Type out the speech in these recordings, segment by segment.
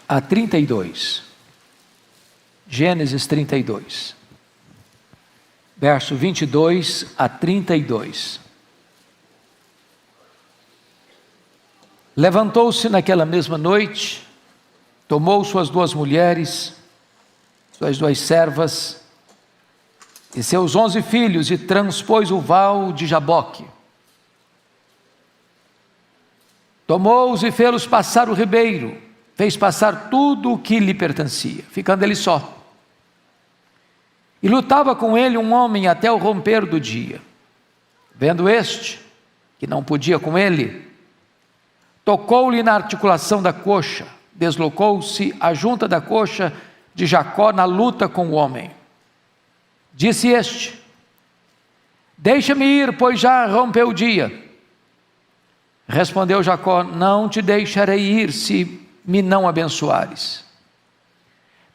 a 32. Gênesis 32. Verso 22 a 32. Levantou-se naquela mesma noite, tomou suas 2 mulheres, suas 2 servas e seus 11 filhos e transpôs o val de Jaboque. Tomou-os e fê-los passar o ribeiro, fez passar tudo o que lhe pertencia, ficando ele só. E lutava com ele um homem até o romper do dia. Vendo este, que não podia com ele, tocou-lhe na articulação da coxa, deslocou-se a junta da coxa de Jacó na luta com o homem. Disse este: deixa-me ir, pois já rompeu o dia. Respondeu Jacó: não te deixarei ir, se me não abençoares.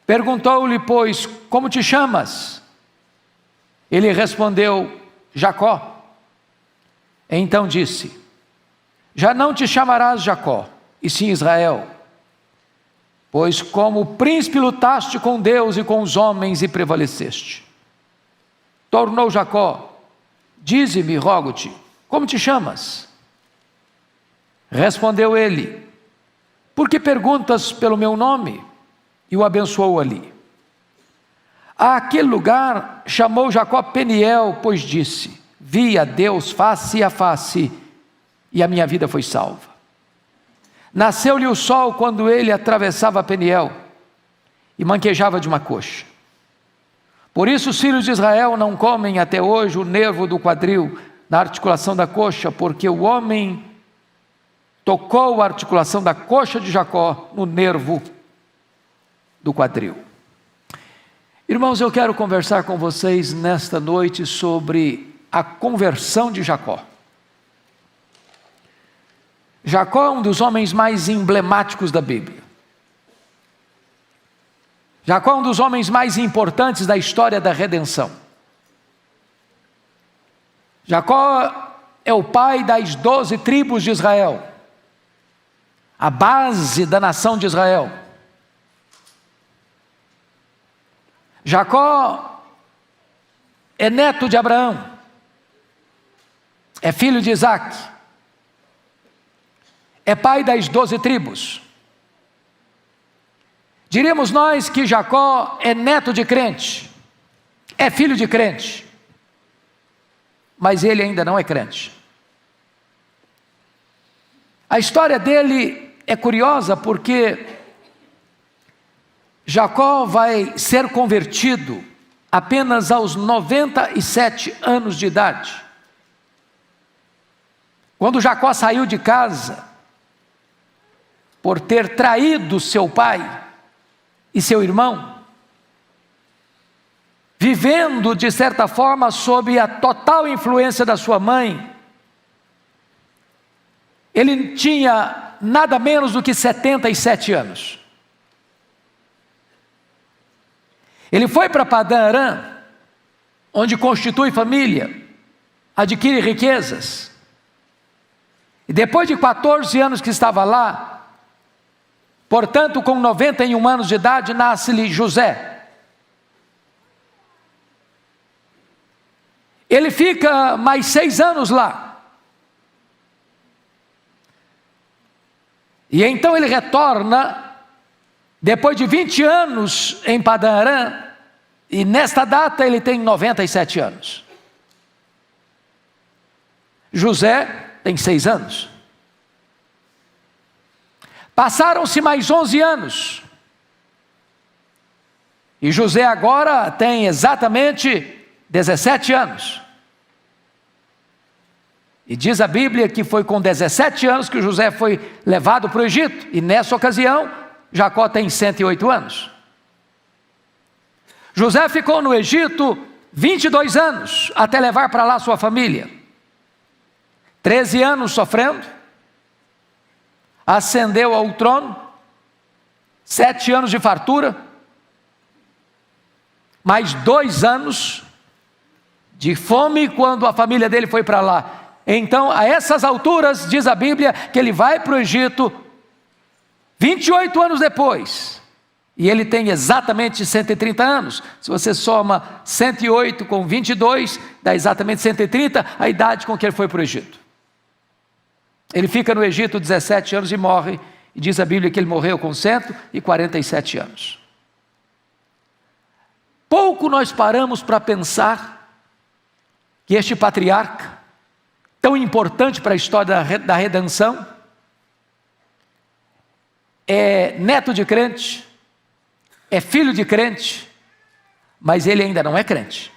Perguntou-lhe, pois, como te chamas? Ele respondeu: Jacó. Então disse: já não te chamarás Jacó, e sim Israel, pois como príncipe lutaste com Deus e com os homens e prevaleceste. Tornou Jacó: dize-me, rogo-te, como te chamas? Respondeu ele: por que perguntas pelo meu nome? E o abençoou ali. Àquele lugar chamou Jacó Peniel, pois disse: vi a Deus face a face, e a minha vida foi salva. Nasceu-lhe o sol quando ele atravessava Peniel, e manquejava de uma coxa. Por isso os filhos de Israel não comem até hoje o nervo do quadril na articulação da coxa, porque o homem tocou a articulação da coxa de Jacó no nervo do quadril. Irmãos, eu quero conversar com vocês nesta noite sobre a conversão de Jacó. Jacó é um dos homens mais emblemáticos da Bíblia. Jacó é um dos homens mais importantes da história da redenção. Jacó é o pai das 12 tribos de Israel, a base da nação de Israel. Jacó é neto de Abraão, é filho de Isaac, é pai das 12 tribos. Diríamos nós que Jacó é neto de crente, é filho de crente, mas ele ainda não é crente. A história dele é curiosa porque Jacó vai ser convertido apenas aos 97 anos de idade. Quando Jacó saiu de casa por ter traído seu pai e seu irmão, vivendo de certa forma sob a total influência da sua mãe, ele tinha nada menos do que 77 anos. Ele foi para Padã Arã, onde constitui família, adquire riquezas, e depois de 14 anos que estava lá, portanto com 91 anos de idade, nasce-lhe José. Ele fica mais 6 anos lá, e então ele retorna, depois de 20 anos em Padã Arã, e nesta data ele tem 97 anos. José tem 6 anos. Passaram-se mais 11 anos, e José agora tem exatamente 17 anos. E diz a Bíblia que foi com 17 anos que José foi levado para o Egito, e nessa ocasião Jacó tem 108 anos. José ficou no Egito 22 anos, até levar para lá sua família. 13 anos sofrendo, ascendeu ao trono, 7 anos de fartura, mais 2 anos de fome quando a família dele foi para lá. Então, a essas alturas, diz a Bíblia, que ele vai para o Egito, 28 anos depois, e ele tem exatamente 130 anos. Se você soma 108 com 22, dá exatamente 130, a idade com que ele foi para o Egito. Ele fica no Egito 17 anos e morre, e diz a Bíblia que ele morreu com 147 anos. Pouco nós paramos para pensar que este patriarca, tão importante para a história da redenção, é neto de crente, é filho de crente, mas ele ainda não é crente.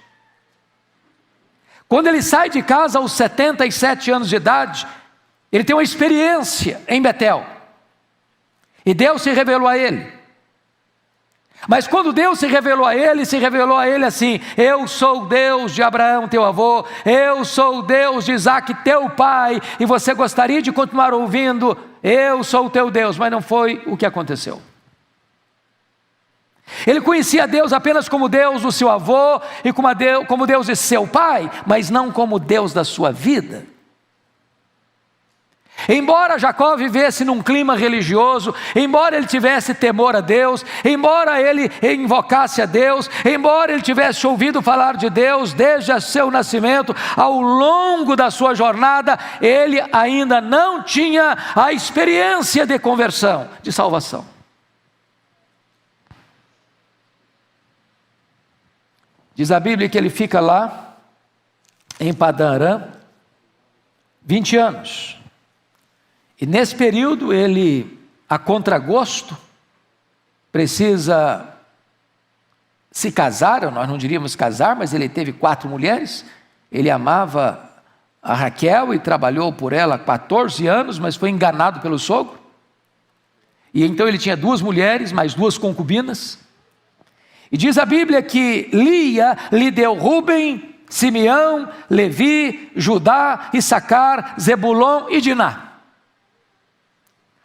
Quando ele sai de casa aos 77 anos de idade, ele tem uma experiência em Betel, e Deus se revelou a ele. Mas quando Deus se revelou a ele assim: eu sou o Deus de Abraão, teu avô, eu sou o Deus de Isaac, teu pai, e você gostaria de continuar ouvindo, eu sou o teu Deus. Mas não foi o que aconteceu. Ele conhecia Deus apenas como Deus do seu avô, e como Deus de seu pai, mas não como Deus da sua vida. Embora Jacó vivesse num clima religioso, embora ele tivesse temor a Deus, embora ele invocasse a Deus, embora ele tivesse ouvido falar de Deus desde o seu nascimento, ao longo da sua jornada, ele ainda não tinha a experiência de conversão, de salvação. Diz a Bíblia que ele fica lá, em Padã Arã, 20 anos. E nesse período ele, a contragosto, precisa se casar. Nós não diríamos casar, mas ele teve 4 mulheres. Ele amava a Raquel e trabalhou por ela 14 anos, mas foi enganado pelo sogro. E então ele tinha 2 mulheres, mais 2 concubinas. E diz a Bíblia que Lia lhe deu Rúben, Simeão, Levi, Judá, Issacar, Zebulon e Diná.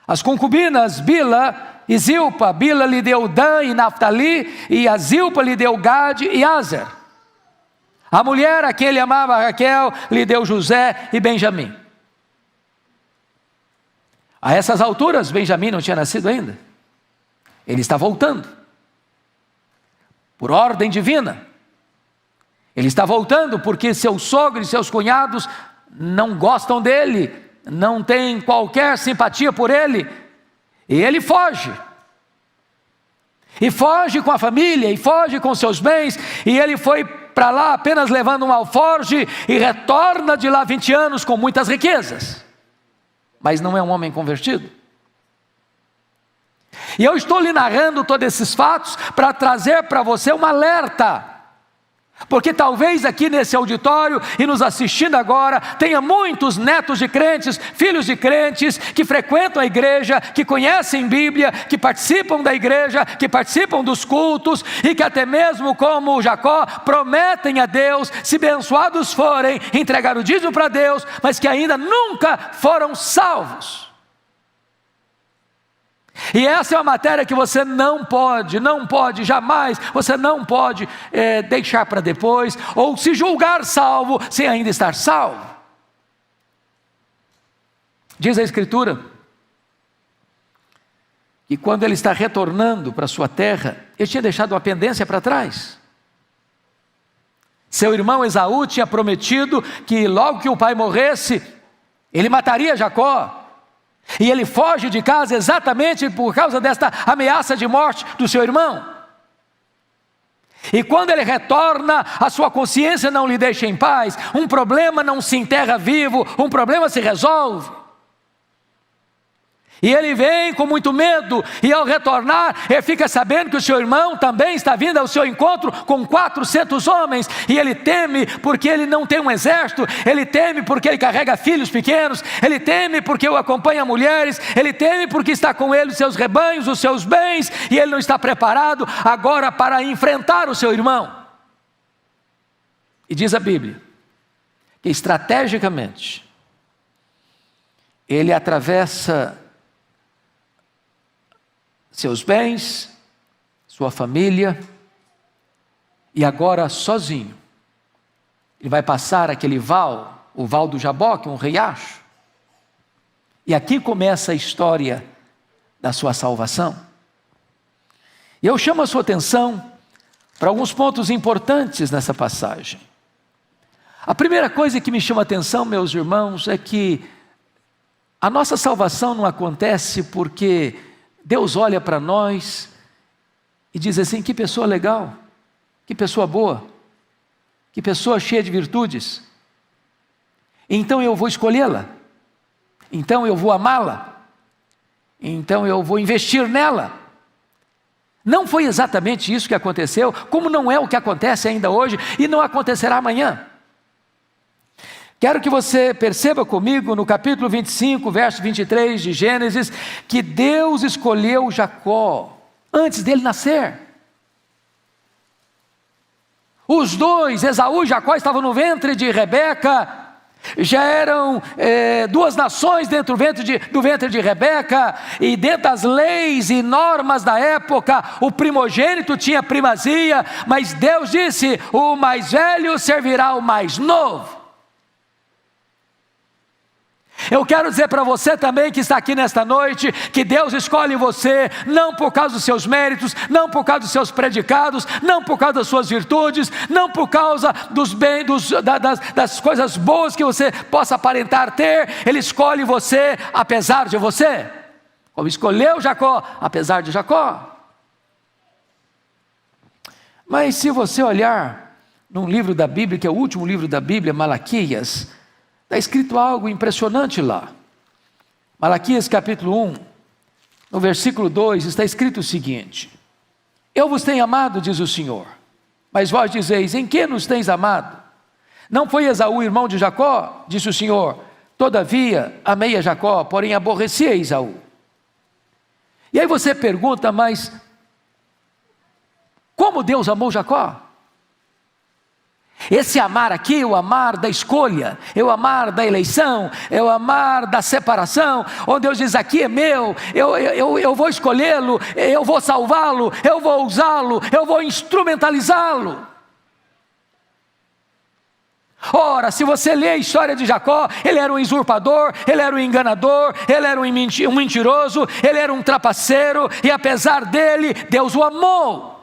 As concubinas, Bila e Zilpa. Bila lhe deu Dan e Naftali, e a Zilpa lhe deu Gade e Azer. A mulher a quem ele amava, Raquel, lhe deu José e Benjamim. A essas alturas, Benjamim não tinha nascido ainda. Ele está voltando, por ordem divina. Ele está voltando porque seu sogro e seus cunhados não gostam dele, não tem qualquer simpatia por ele, e ele foge. E foge com a família, e foge com seus bens, e ele foi para lá apenas levando um alforje, e retorna de lá 20 anos com muitas riquezas. Mas não é um homem convertido. E eu estou lhe narrando todos esses fatos para trazer para você um alerta. Porque talvez aqui nesse auditório e nos assistindo agora, tenha muitos netos de crentes, filhos de crentes, que frequentam a igreja, que conhecem Bíblia, que participam da igreja, que participam dos cultos, e que até mesmo como Jacó, prometem a Deus, se abençoados forem, entregar o dízimo para Deus, mas que ainda nunca foram salvos. E essa é uma matéria que você não pode, jamais, você não pode deixar para depois, ou se julgar salvo, sem ainda estar salvo. Diz a Escritura, que quando ele está retornando para sua terra, ele tinha deixado uma pendência para trás. Seu irmão Esaú tinha prometido que logo que o pai morresse, ele mataria Jacó. E ele foge de casa exatamente por causa desta ameaça de morte do seu irmão. E quando ele retorna, a sua consciência não lhe deixa em paz. Um problema não se enterra vivo, um problema se resolve. E ele vem com muito medo, e ao retornar, ele fica sabendo que o seu irmão também está vindo ao seu encontro com 400 homens, e ele teme porque ele não tem um exército, ele teme porque ele carrega filhos pequenos, ele teme porque o acompanha mulheres, ele teme porque está com ele os seus rebanhos, os seus bens, e ele não está preparado agora para enfrentar o seu irmão. E diz a Bíblia, que estrategicamente, ele atravessa seus bens, sua família, e agora sozinho, ele vai passar aquele val, o val do Jaboque, um riacho, e aqui começa a história da sua salvação. E eu chamo a sua atenção para alguns pontos importantes nessa passagem. A primeira coisa que me chama a atenção, meus irmãos, é que a nossa salvação não acontece porque Deus olha para nós e diz assim: que pessoa legal, que pessoa boa, que pessoa cheia de virtudes, então eu vou escolhê-la, então eu vou amá-la, então eu vou investir nela. Não foi exatamente isso que aconteceu, como não é o que acontece ainda hoje e não acontecerá amanhã. Quero que você perceba comigo no capítulo 25, verso 23 de Gênesis, que Deus escolheu Jacó antes dele nascer. Os dois, Esaú e Jacó, estavam no ventre de Rebeca, já eram duas nações dentro do ventre de Rebeca, e dentro das leis e normas da época, o primogênito tinha primazia, mas Deus disse: o mais velho servirá ao mais novo. Eu quero dizer para você também que está aqui nesta noite, que Deus escolhe você, não por causa dos seus méritos, não por causa dos seus predicados, não por causa das suas virtudes, não por causa dos bens, das coisas boas que você possa aparentar ter. Ele escolhe você apesar de você, como escolheu Jacó apesar de Jacó. Mas se você olhar num livro da Bíblia, que é o último livro da Bíblia, Malaquias, está escrito algo impressionante lá. Malaquias capítulo 1, no versículo 2, está escrito o seguinte: eu vos tenho amado, diz o Senhor, mas vós dizeis: em que nos tens amado? Não foi Esaú irmão de Jacó? Disse o Senhor: todavia amei a Jacó, porém aborreci a Esaú. E aí você pergunta: mas como Deus amou Jacó? Esse amar aqui, o amar da escolha, é o amar da eleição, é o amar da separação, onde Deus diz: aqui é meu, eu vou escolhê-lo, eu vou salvá-lo, eu vou usá-lo, eu vou instrumentalizá-lo. Ora, se você lê a história de Jacó, ele era um usurpador, ele era um enganador, ele era um mentiroso, ele era um trapaceiro, e apesar dele, Deus o amou.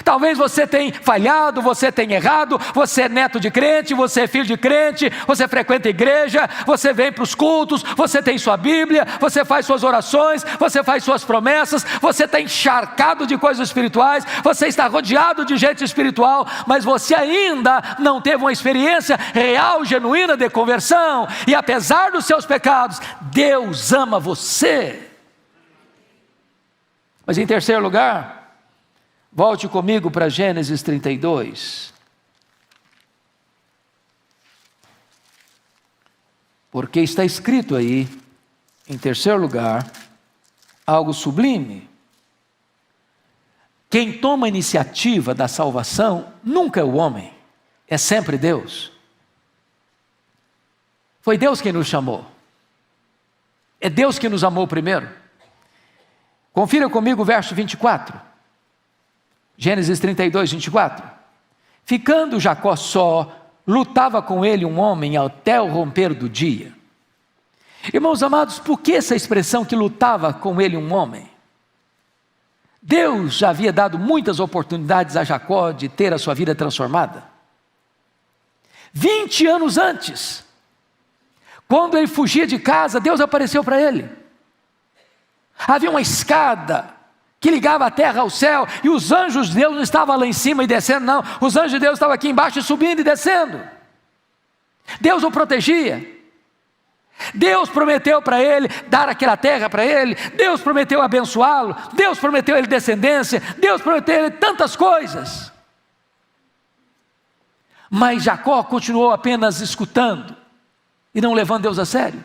Talvez você tenha falhado, você tenha errado, você é neto de crente, você é filho de crente, você frequenta a igreja, você vem para os cultos, você tem sua Bíblia, você faz suas orações, você faz suas promessas, você está encharcado de coisas espirituais, você está rodeado de gente espiritual, mas você ainda não teve uma experiência real, genuína de conversão, e apesar dos seus pecados, Deus ama você. Mas em terceiro lugar, volte comigo para Gênesis 32. Porque está escrito aí, em terceiro lugar, algo sublime. Quem toma a iniciativa da salvação nunca é o homem, é sempre Deus. Foi Deus quem nos chamou. É Deus que nos amou primeiro. Confira comigo o verso 24. Gênesis 32, 24. Ficando Jacó só, lutava com ele um homem até o romper do dia. Irmãos amados, por que essa expressão que lutava com ele um homem? Deus já havia dado muitas oportunidades a Jacó de ter a sua vida transformada. 20 anos antes, quando ele fugia de casa, Deus apareceu para ele. Havia uma escada que ligava a terra ao céu, e os anjos de Deus não estavam lá em cima e descendo, não. Os anjos de Deus estavam aqui embaixo, subindo e descendo. Deus o protegia. Deus prometeu para ele dar aquela terra para ele. Deus prometeu abençoá-lo. Deus prometeu a ele descendência. Deus prometeu a ele tantas coisas. Mas Jacó continuou apenas escutando e não levando Deus a sério.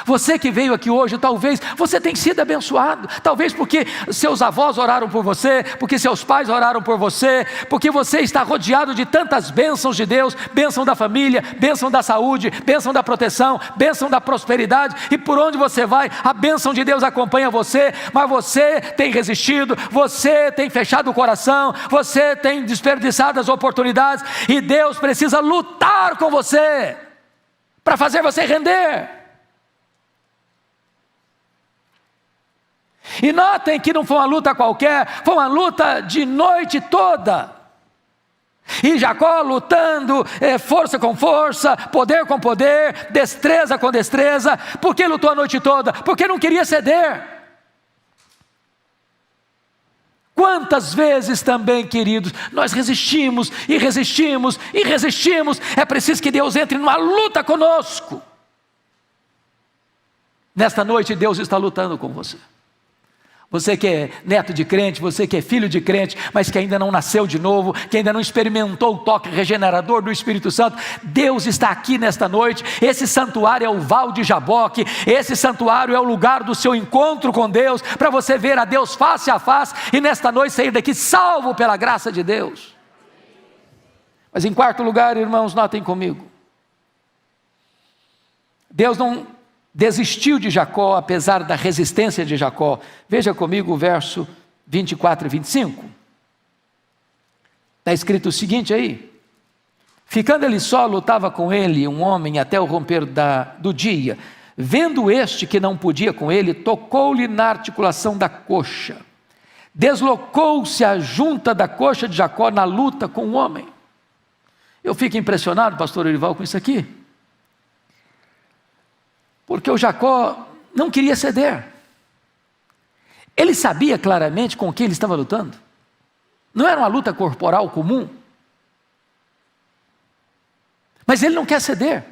Você que veio aqui hoje, talvez você tenha sido abençoado, talvez porque seus avós oraram por você, porque seus pais oraram por você, porque você está rodeado de tantas bênçãos de Deus, bênção da família, bênção da saúde, bênção da proteção, bênção da prosperidade, e por onde você vai, a bênção de Deus acompanha você, mas você tem resistido, você tem fechado o coração, você tem desperdiçado as oportunidades, e Deus precisa lutar com você, para fazer você render. E notem que não foi uma luta qualquer, foi uma luta de noite toda. E Jacó lutando, força com força, poder com poder, destreza com destreza. Por que lutou a noite toda? Porque não queria ceder. Quantas vezes também, queridos, nós resistimos e resistimos e resistimos. É preciso que Deus entre numa luta conosco. Nesta noite Deus está lutando com você. Você que é neto de crente, você que é filho de crente, mas que ainda não nasceu de novo, que ainda não experimentou o toque regenerador do Espírito Santo, Deus está aqui nesta noite. Esse santuário é o Val de Jaboque, esse santuário é o lugar do seu encontro com Deus, para você ver a Deus face a face, e nesta noite sair daqui salvo pela graça de Deus. Mas em quarto lugar, irmãos, notem comigo, Deus não desistiu de Jacó, apesar da resistência de Jacó. Veja comigo o verso 24 e 25. Está escrito o seguinte aí: ficando ele só, lutava com ele um homem até o romper do dia. Vendo este que não podia com ele, tocou-lhe na articulação da coxa. Deslocou-se a junta da coxa de Jacó na luta com o homem. Eu fico impressionado, pastor Orival, com isso aqui. Porque o Jacó não queria ceder. Ele sabia claramente com quem ele estava lutando. Não era uma luta corporal comum. Mas ele não quer ceder.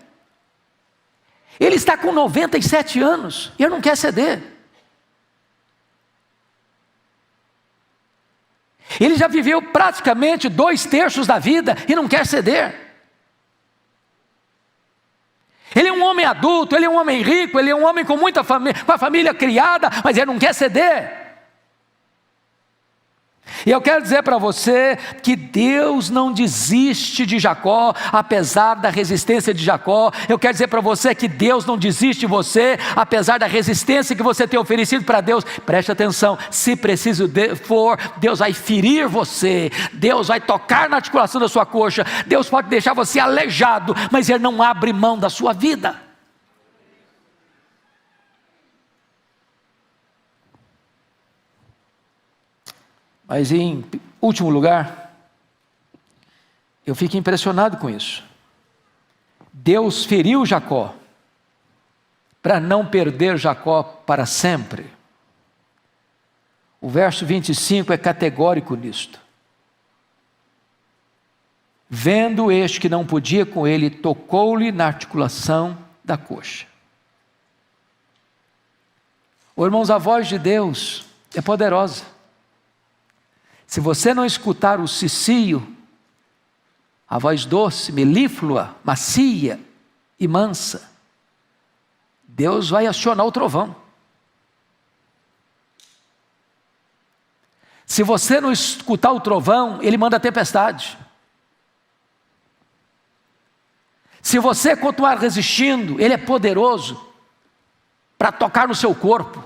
Ele está com 97 anos e ele não quer ceder. Ele já viveu praticamente 2/3 da vida e não quer ceder. Ele é um homem adulto, ele é um homem rico, ele é um homem com muita família, com a família criada, mas ele não quer ceder. E eu quero dizer para você que Deus não desiste de Jacó, apesar da resistência de Jacó. Eu quero dizer para você que Deus não desiste de você, apesar da resistência que você tem oferecido para Deus. Preste atenção, se preciso for, Deus vai ferir você, Deus vai tocar na articulação da sua coxa, Deus pode deixar você aleijado, mas Ele não abre mão da sua vida. Mas em último lugar, eu fico impressionado com isso. Deus feriu Jacó, para não perder Jacó para sempre. O verso 25 é categórico nisto. Vendo este que não podia com ele, tocou-lhe na articulação da coxa. Irmãos, a voz de Deus é poderosa. Se você não escutar o cicio, a voz doce, melíflua, macia e mansa, Deus vai acionar o trovão. Se você não escutar o trovão, Ele manda a tempestade. Se você continuar resistindo, Ele é poderoso para tocar no seu corpo.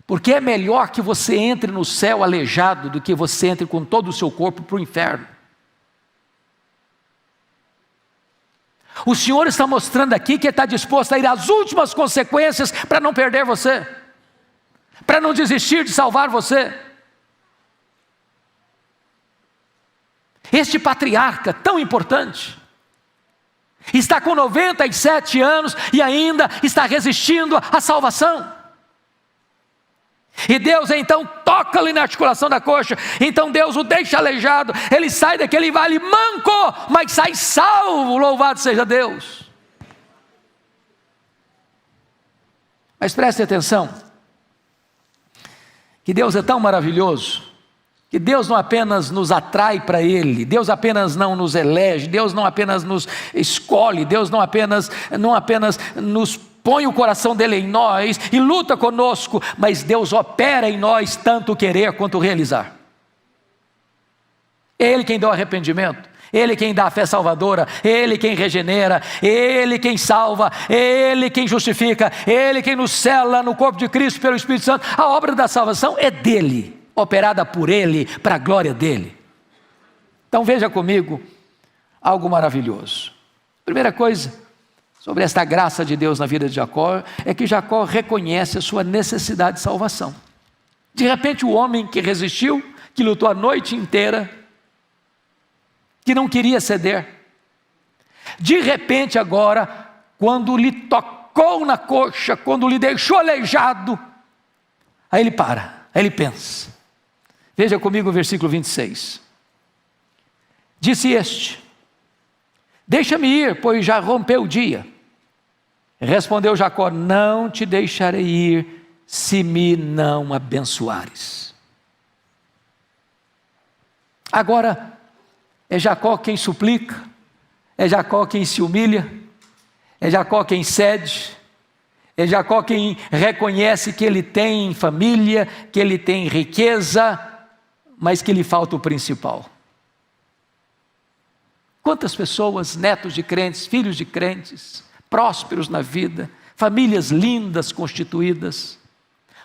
Porque é melhor que você entre no céu aleijado do que você entre com todo o seu corpo para o inferno. O Senhor está mostrando aqui que Ele está disposto a ir às últimas consequências para não perder você, para não desistir de salvar você. Este patriarca tão importante está com 97 anos e ainda está resistindo à salvação. E Deus então toca-lhe na articulação da coxa. Então Deus o deixa aleijado. Ele sai daquele vale manco, mas sai salvo. Louvado seja Deus. Mas preste atenção, que Deus é tão maravilhoso, que Deus não apenas nos atrai para Ele, Deus apenas não nos elege, Deus não apenas nos escolhe, Deus não apenas nos põe o coração dele em nós e luta conosco, mas Deus opera em nós tanto querer quanto realizar. Ele quem dá o arrependimento, Ele quem dá a fé salvadora, Ele quem regenera, Ele quem salva, Ele quem justifica, Ele quem nos sela no corpo de Cristo pelo Espírito Santo. A obra da salvação é dEle, operada por Ele, para a glória dEle. Então veja comigo algo maravilhoso. Primeira coisa, sobre esta graça de Deus na vida de Jacó, é que Jacó reconhece a sua necessidade de salvação. De repente o homem que resistiu, que lutou a noite inteira, que não queria ceder, de repente agora, quando lhe tocou na coxa, quando lhe deixou aleijado, aí ele para, aí ele pensa. Veja comigo o versículo 26. Disse este: deixa-me ir, pois já rompeu o dia. Respondeu Jacó: não te deixarei ir, se me não abençoares. Agora, é Jacó quem suplica, é Jacó quem se humilha, é Jacó quem cede, é Jacó quem reconhece que ele tem família, que ele tem riqueza, mas que lhe falta o principal. Quantas pessoas, netos de crentes, filhos de crentes, prósperos na vida, famílias lindas constituídas,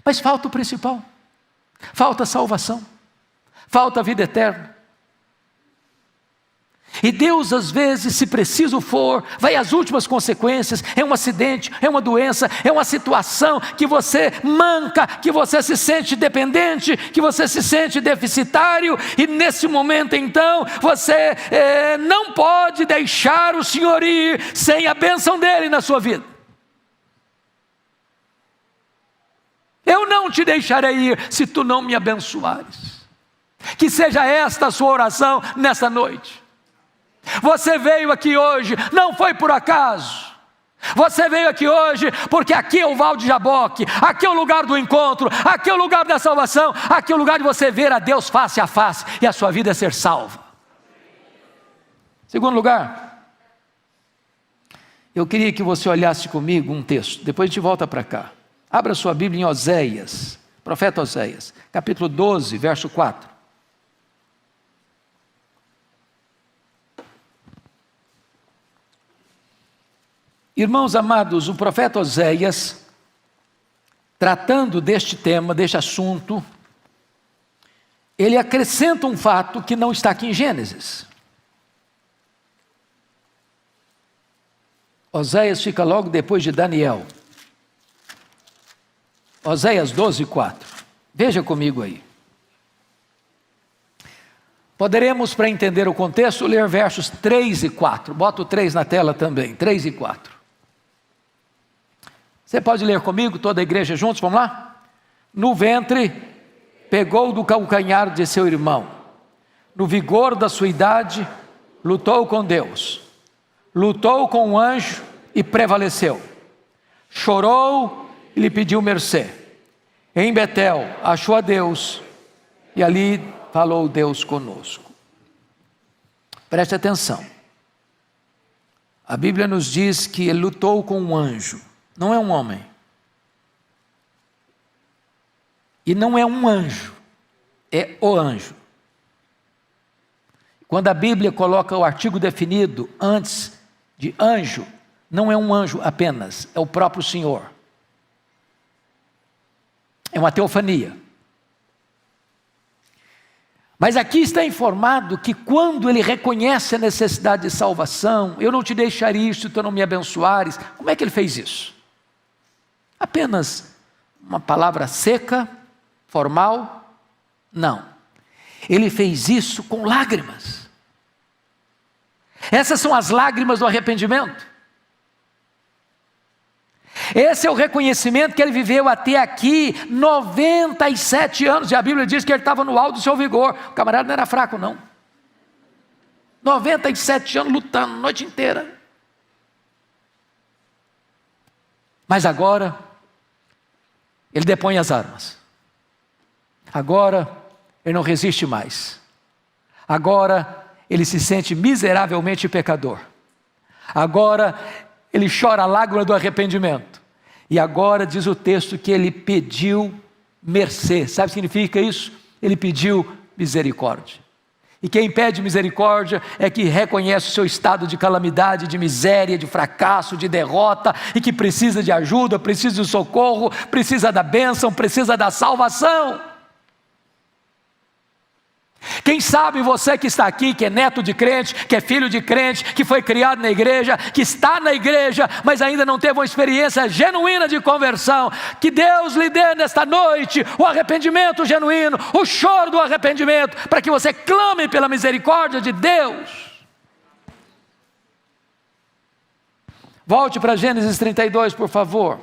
mas falta o principal, falta a salvação, falta a vida eterna. E Deus, às vezes, se preciso for, vai às últimas consequências. É um acidente, é uma doença, é uma situação que você manca, que você se sente dependente, que você se sente deficitário, e nesse momento então, você não pode deixar o Senhor ir sem a bênção dEle na sua vida. Eu não te deixarei ir se tu não me abençoares. Que seja esta a sua oração nesta noite. Você veio aqui hoje, não foi por acaso. Você veio aqui hoje porque aqui é o Val de Jaboque, aqui é o lugar do encontro, aqui é o lugar da salvação, aqui é o lugar de você ver a Deus face a face e a sua vida ser salva. Segundo lugar, eu queria que você olhasse comigo um texto, depois a gente volta para cá. Abra sua Bíblia em Oséias, profeta Oséias, capítulo 12, verso 4. Irmãos amados, o profeta Oséias, tratando deste tema, deste assunto, ele acrescenta um fato que não está aqui em Gênesis. Oséias fica logo depois de Daniel. Oséias 12, 4. Veja comigo aí. Poderemos, para entender o contexto, ler versos 3 e 4. Bota o 3 na tela também, 3 e 4. Você pode ler comigo, toda a igreja juntos, vamos lá? No ventre, pegou do calcanhar de seu irmão. No vigor da sua idade, lutou com Deus. Lutou com o anjo e prevaleceu. Chorou e lhe pediu mercê. Em Betel, achou a Deus e ali falou Deus conosco. Preste atenção. A Bíblia nos diz que ele lutou com um anjo. Não é um homem. E não é um anjo. É o anjo. Quando a Bíblia coloca o artigo definido antes de anjo, não é um anjo apenas, é o próprio Senhor. É uma teofania. Mas aqui está informado que quando ele reconhece a necessidade de salvação, eu não te deixaria isso se tu não me abençoares. Como é que ele fez isso? Apenas uma palavra seca, formal? Não. Ele fez isso com lágrimas. Essas são as lágrimas do arrependimento. Esse é o reconhecimento que ele viveu até aqui, 97 anos, e a Bíblia diz que ele estava no alto do seu vigor. O camarada não era fraco não. 97 anos lutando, a noite inteira. Mas agora, ele depõe as armas. Agora, ele não resiste mais. Agora, ele se sente miseravelmente pecador. Agora, ele chora a lágrima do arrependimento. E agora diz o texto que ele pediu mercê. Sabe o que significa isso? Ele pediu misericórdia. E quem pede misericórdia é que reconhece o seu estado de calamidade, de miséria, de fracasso, de derrota, e que precisa de ajuda, precisa de socorro, precisa da bênção, precisa da salvação. Quem sabe você que está aqui, que é neto de crente, que é filho de crente, que foi criado na igreja, que está na igreja, mas ainda não teve uma experiência genuína de conversão, que Deus lhe dê nesta noite o arrependimento genuíno, o choro do arrependimento, para que você clame pela misericórdia de Deus. Volte para Gênesis 32, por favor.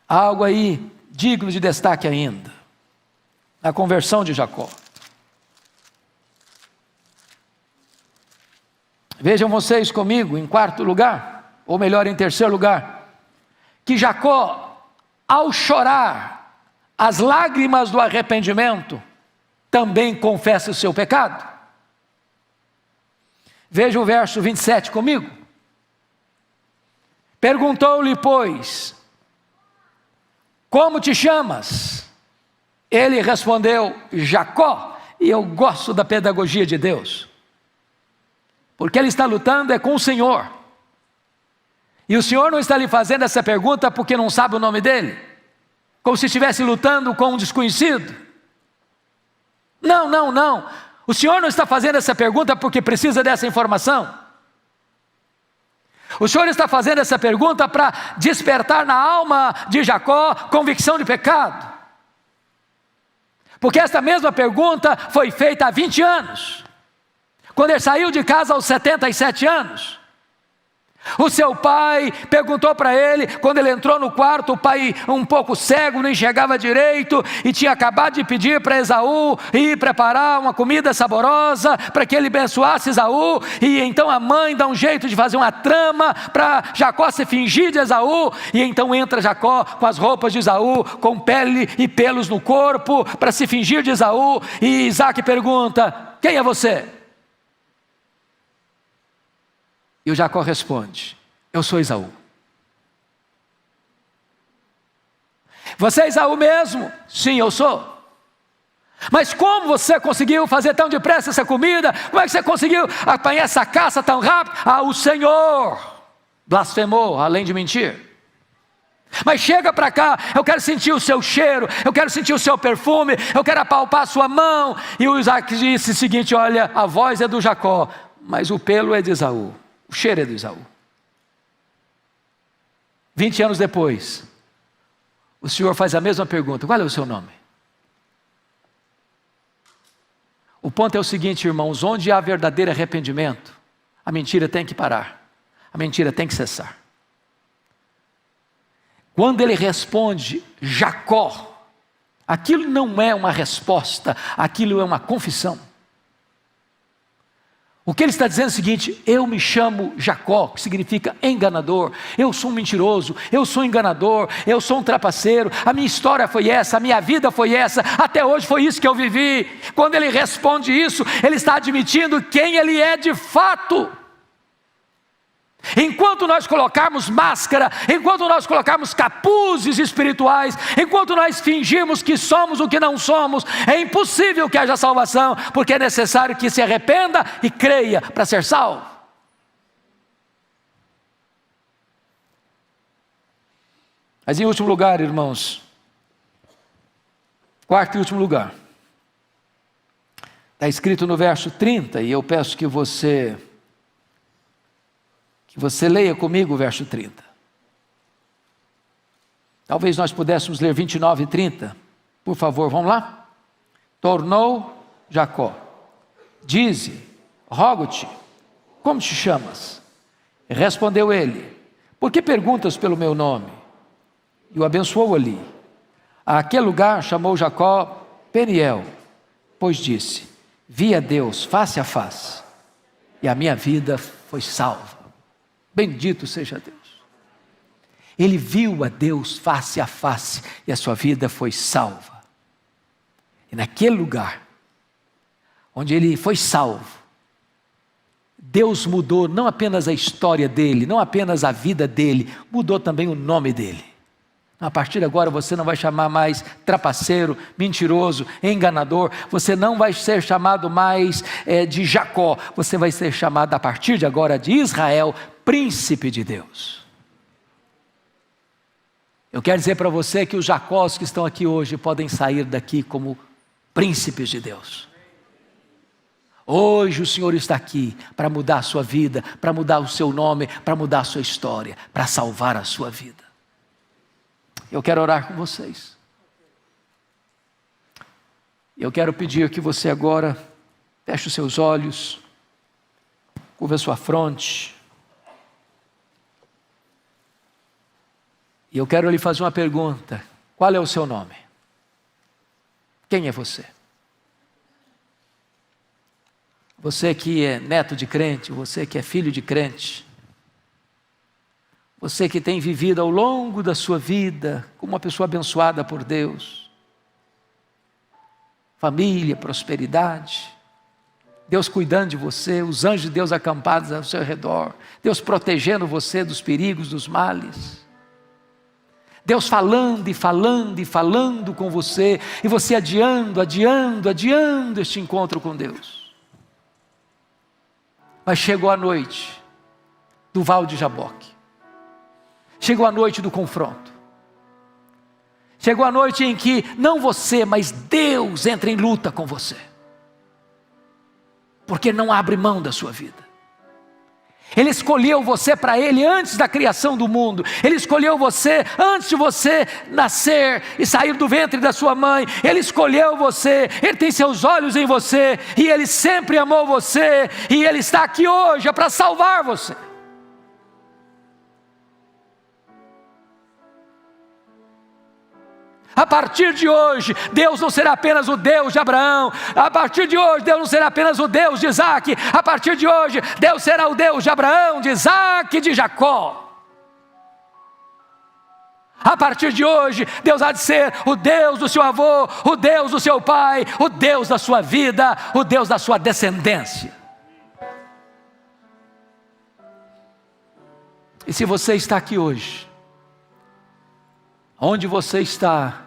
Há algo aí digno de destaque ainda. A conversão de Jacó. Vejam vocês comigo, em quarto lugar, ou melhor, em terceiro lugar, que Jacó, ao chorar as lágrimas do arrependimento, também confessa o seu pecado. Veja o verso 27 comigo. Perguntou-lhe, pois, como te chamas? Ele respondeu, Jacó. E eu gosto da pedagogia de Deus, porque ele está lutando com o Senhor, e o Senhor não está lhe fazendo essa pergunta porque não sabe o nome dele, como se estivesse lutando com um desconhecido. Não, o Senhor não está fazendo essa pergunta porque precisa dessa informação. O Senhor está fazendo essa pergunta para despertar na alma de Jacó convicção de pecado. Porque esta mesma pergunta foi feita há 20 anos, quando ele saiu de casa aos 77 anos. O seu pai perguntou para ele, quando ele entrou no quarto, o pai um pouco cego, não enxergava direito, e tinha acabado de pedir para Esaú ir preparar uma comida saborosa, para que ele abençoasse Esaú, e então a mãe dá um jeito de fazer uma trama, para Jacó se fingir de Esaú, e então entra Jacó com as roupas de Esaú, com pele e pelos no corpo, para se fingir de Esaú, e Isaac pergunta, quem é você? E o Jacó responde, eu sou Esaú. Você é Esaú mesmo? Sim, eu sou. Mas como você conseguiu fazer tão depressa essa comida? Como é que você conseguiu apanhar essa caça tão rápido? Ah, o Senhor blasfemou, além de mentir. Mas chega para cá, eu quero sentir o seu cheiro, eu quero sentir o seu perfume, eu quero apalpar a sua mão. E o Isaac disse o seguinte, olha, a voz é do Jacó, mas o pelo é de Esaú. O cheiro é do Esaú. 20 anos depois, o Senhor faz a mesma pergunta, qual é o seu nome? O ponto é o seguinte, irmãos, onde há verdadeiro arrependimento, a mentira tem que parar, a mentira tem que cessar. Quando ele responde, Jacó, aquilo não é uma resposta, aquilo é uma confissão. O que ele está dizendo é o seguinte, eu me chamo Jacó, que significa enganador, eu sou um mentiroso, eu sou um enganador, eu sou um trapaceiro, a minha história foi essa, a minha vida foi essa, até hoje foi isso que eu vivi. Quando ele responde isso, ele está admitindo quem ele é de fato. Enquanto nós colocarmos máscara, enquanto nós colocarmos capuzes espirituais, enquanto nós fingirmos que somos o que não somos, é impossível que haja salvação, porque é necessário que se arrependa e creia para ser salvo. Mas em último lugar, irmãos, quarto e último lugar, está escrito no verso 30, e eu peço que você leia comigo o verso 30. Talvez nós pudéssemos ler 29 e 30. Por favor, vamos lá? Tornou Jacó. Dize, rogo-te, como te chamas? Respondeu ele, por que perguntas pelo meu nome? E o abençoou ali. Aquele lugar chamou Jacó Peniel, pois disse, vi a Deus face a face, e a minha vida foi salva. Bendito seja Deus. Ele viu a Deus face a face e a sua vida foi salva. E naquele lugar, onde ele foi salvo, Deus mudou não apenas a história dele, não apenas a vida dele, mudou também o nome dele. A partir de agora você não vai chamar mais trapaceiro, mentiroso, enganador, você não vai ser chamado mais de Jacó, você vai ser chamado a partir de agora de Israel, príncipe de Deus. Eu quero dizer para você que os Jacós que estão aqui hoje podem sair daqui como príncipes de Deus. Hoje o Senhor está aqui para mudar a sua vida, para mudar o seu nome, para mudar a sua história, para salvar a sua vida. Eu quero orar com vocês. Eu quero pedir que você agora feche os seus olhos, curva a sua fronte. E eu quero lhe fazer uma pergunta. Qual é o seu nome? Quem é você? Você que é neto de crente, você que é filho de crente, você que tem vivido ao longo da sua vida como uma pessoa abençoada por Deus, família, prosperidade, Deus cuidando de você, os anjos de Deus acampados ao seu redor, Deus protegendo você dos perigos, dos males, Deus falando e falando e falando com você, e você adiando este encontro com Deus. Mas chegou a noite do Val de Jaboque, chegou a noite do confronto, chegou a noite em que não você, mas Deus entra em luta com você, porque não abre mão da sua vida. Ele escolheu você para Ele antes da criação do mundo. Ele escolheu você antes de você nascer e sair do ventre da sua mãe. Ele escolheu você, Ele tem seus olhos em você, e Ele sempre amou você, e Ele está aqui hoje para salvar você. A partir de hoje, Deus não será apenas o Deus de Abraão. A partir de hoje, Deus não será apenas o Deus de Isaac. A partir de hoje, Deus será o Deus de Abraão, de Isaac e de Jacó. A partir de hoje, Deus há de ser o Deus do seu avô, o Deus do seu pai, o Deus da sua vida, o Deus da sua descendência. E se você está aqui hoje, onde você está,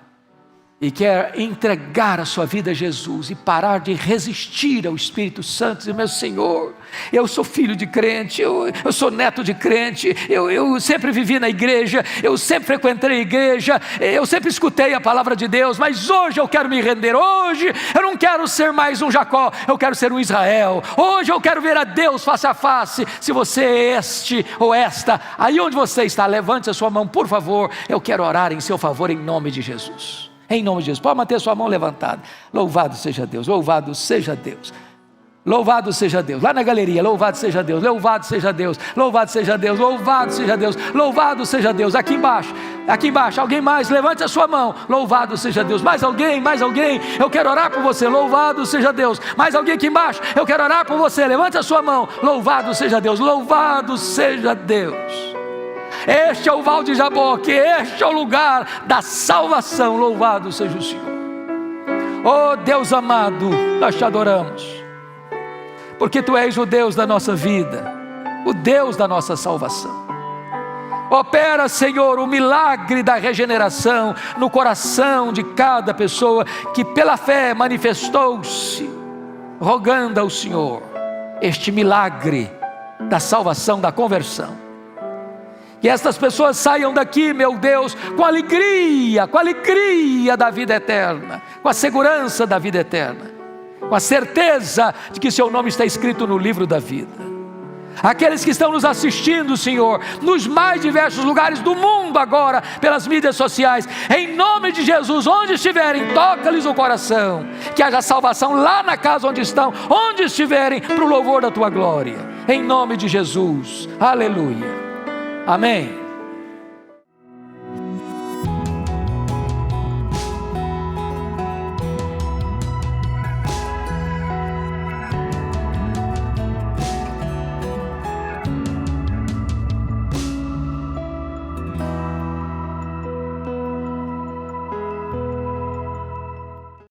e quer entregar a sua vida a Jesus e parar de resistir ao Espírito Santo, dizer: meu Senhor, eu sou filho de crente, eu sou neto de crente, eu sempre vivi na igreja, eu sempre frequentei a igreja, eu sempre escutei a palavra de Deus, mas hoje eu quero me render, hoje eu não quero ser mais um Jacó, eu quero ser um Israel, hoje eu quero ver a Deus face a face. Se você é este ou esta, aí onde você está, levante a sua mão, por favor, eu quero orar em seu favor em nome de Jesus. Em nome de Jesus, pode manter sua mão levantada. Louvado seja Deus, louvado seja Deus, louvado seja Deus. Lá na galeria, louvado seja Deus, louvado seja Deus, louvado seja Deus, louvado seja Deus, louvado seja Deus. Aqui embaixo, alguém mais, levante a sua mão. Louvado seja Deus. Mais alguém, eu quero orar por você. Louvado seja Deus. Mais alguém aqui embaixo, eu quero orar por você. Levante a sua mão. Louvado seja Deus, louvado seja Deus. Este é o Val de Jaboque, este é o lugar da salvação. Louvado seja o Senhor. Oh Deus amado, nós te adoramos, porque Tu és o Deus da nossa vida, o Deus da nossa salvação. Opera, Senhor, o milagre da regeneração no coração de cada pessoa que pela fé manifestou-se, rogando ao Senhor este milagre da salvação, da conversão. Que estas pessoas saiam daqui, meu Deus, com a alegria da vida eterna, com a segurança da vida eterna, com a certeza de que seu nome está escrito no livro da vida. Aqueles que estão nos assistindo, Senhor, nos mais diversos lugares do mundo agora, pelas mídias sociais, em nome de Jesus, onde estiverem, toca-lhes o coração, que haja salvação lá na casa onde estão, onde estiverem, para o louvor da Tua glória, em nome de Jesus, aleluia. Amém.